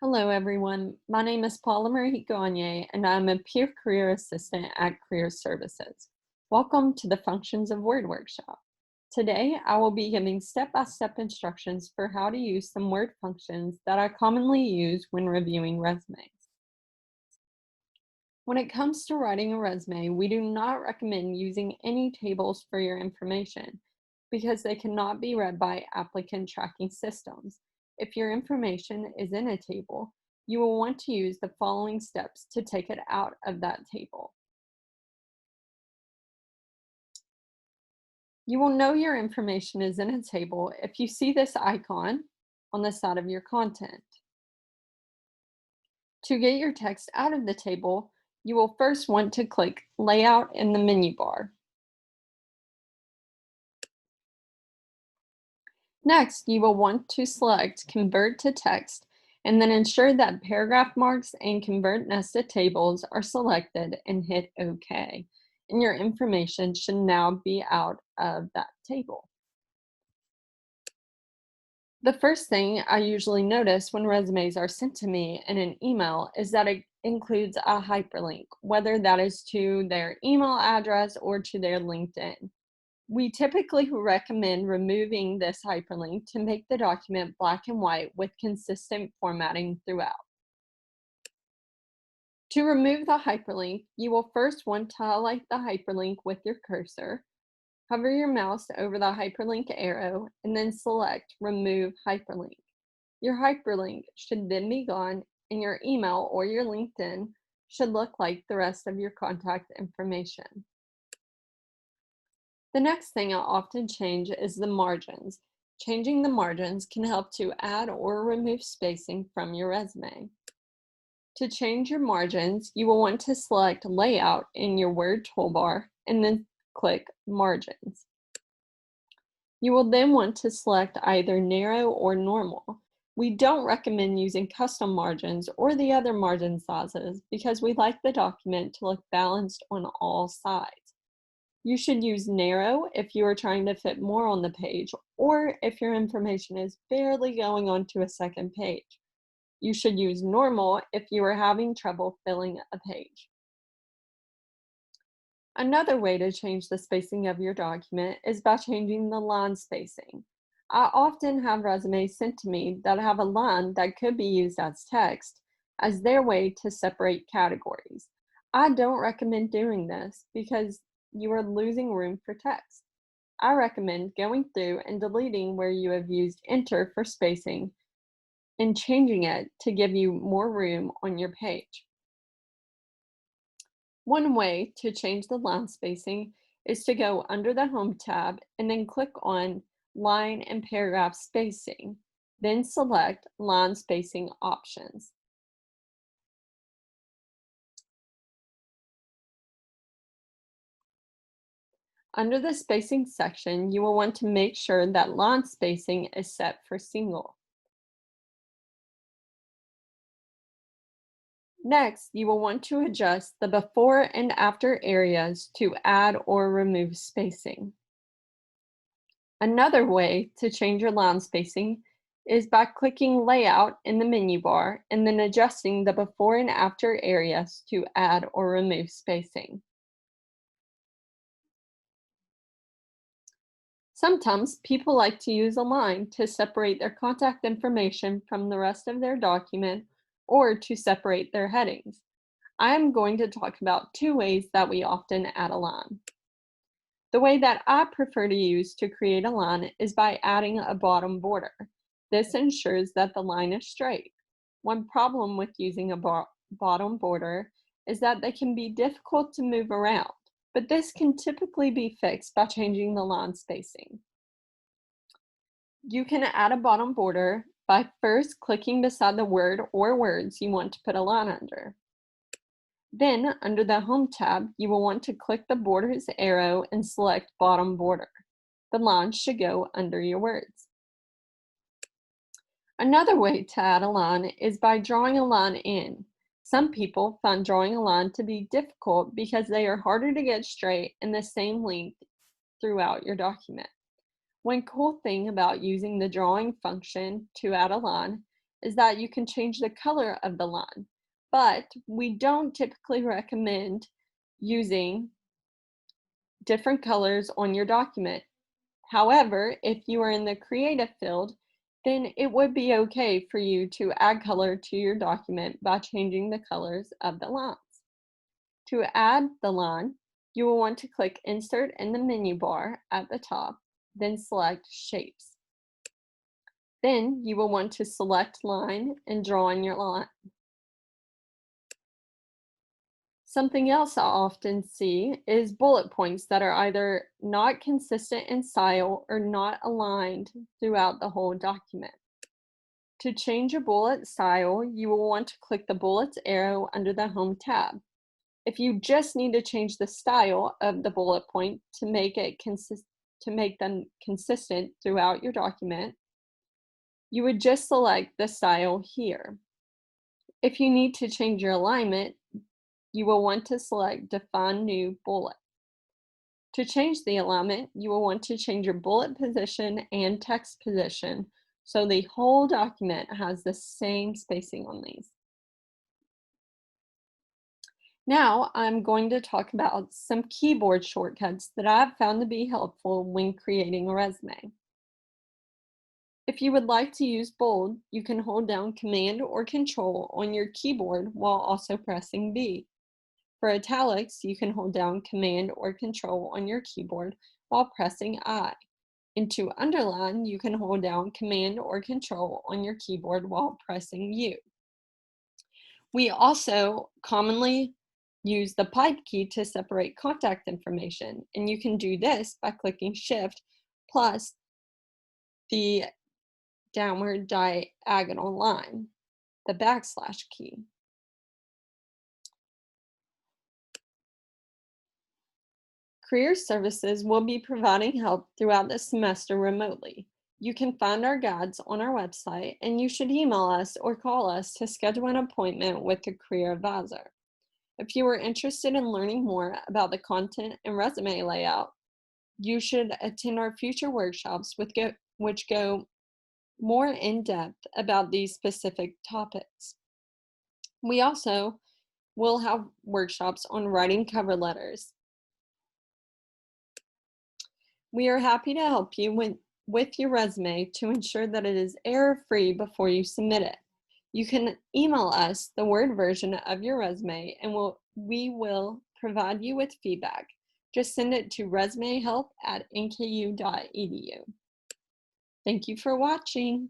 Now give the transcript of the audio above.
Hello, everyone. My name is Paula Marie Gagne, and I'm a Peer Career Assistant at Career Services. Welcome to the Functions of Word workshop. Today, I will be giving step-by-step instructions for how to use some Word functions that I commonly use when reviewing resumes. When it comes to writing a resume, we do not recommend using any tables for your information because they cannot be read by applicant tracking systems. If your information is in a table, you will want to use the following steps to take it out of that table. You will know your information is in a table if you see this icon on the side of your content. To get your text out of the table, you will first want to click Layout in the menu bar. Next, you will want to select Convert to Text and then ensure that paragraph marks and Convert Nested Tables are selected and hit OK. And your information should now be out of that table. The first thing I usually notice when resumes are sent to me in an email is that it includes a hyperlink, whether that is to their email address or to their LinkedIn. We typically recommend removing this hyperlink to make the document black and white with consistent formatting throughout. To remove the hyperlink, you will first want to highlight the hyperlink with your cursor. Hover your mouse over the hyperlink arrow and then select Remove Hyperlink. Your hyperlink should then be gone and your email or your LinkedIn should look like the rest of your contact information. The next thing I often change is the margins. Changing the margins can help to add or remove spacing from your resume. To change your margins, you will want to select Layout in your Word toolbar and then click Margins. You will then want to select either Narrow or Normal. We don't recommend using custom margins or the other margin sizes because we like the document to look balanced on all sides. You should use Narrow if you are trying to fit more on the page or if your information is barely going onto a second page. You should use Normal if you are having trouble filling a page. Another way to change the spacing of your document is by changing the line spacing. I often have resumes sent to me that have a line that could be used as text as their way to separate categories. I don't recommend doing this because you are losing room for text. I recommend going through and deleting where you have used Enter for spacing and changing it to give you more room on your page. One way to change the line spacing is to go under the Home tab and then click on Line and Paragraph Spacing, then select Line Spacing Options. Under the spacing section, you will want to make sure that line spacing is set for single. Next, you will want to adjust the before and after areas to add or remove spacing. Another way to change your line spacing is by clicking Layout in the menu bar and then adjusting the before and after areas to add or remove spacing. Sometimes people like to use a line to separate their contact information from the rest of their document or to separate their headings. I am going to talk about two ways that we often add a line. The way that I prefer to use to create a line is by adding a bottom border. This ensures that the line is straight. One problem with using a bottom border is that they can be difficult to move around, but this can typically be fixed by changing the line spacing. You can add a bottom border by first clicking beside the word or words you want to put a line under. Then, under the Home tab, you will want to click the borders arrow and select Bottom Border. The line should go under your words. Another way to add a line is by drawing a line in. Some people find drawing a line to be difficult because they are harder to get straight and the same length throughout your document. One cool thing about using the drawing function to add a line is that you can change the color of the line, but we don't typically recommend using different colors on your document. However, if you are in the creative field, then it would be okay for you to add color to your document by changing the colors of the lines. To add the line, you will want to click Insert in the menu bar at the top, then select Shapes. Then you will want to select Line and draw on your line. Something else I often see is bullet points that are either not consistent in style or not aligned throughout the whole document. To change a bullet style, you will want to click the bullets arrow under the Home tab. If you just need to change the style of the bullet point to make them consistent throughout your document, you would just select the style here. If you need to change your alignment, you will want to select Define New Bullet. To change the alignment, you will want to change your bullet position and text position so the whole document has the same spacing on these. Now I'm going to talk about some keyboard shortcuts that I've found to be helpful when creating a resume. If you would like to use bold, you can hold down Command or Control on your keyboard while also pressing B. For italics, you can hold down Command or Control on your keyboard while pressing I. And to underline, you can hold down Command or Control on your keyboard while pressing U. We also commonly use the pipe key to separate contact information, and you can do this by clicking Shift plus the downward diagonal line, the backslash key. Career Services will be providing help throughout the semester remotely. You can find our guides on our website, and you should email us or call us to schedule an appointment with a career advisor. If you are interested in learning more about the content and resume layout, you should attend our future workshops which go more in depth about these specific topics. We also will have workshops on writing cover letters. We are happy to help you with your resume to ensure that it is error-free before you submit it. You can email us the Word version of your resume and we will provide you with feedback. Just send it to resumehelp@nku.edu. Thank you for watching.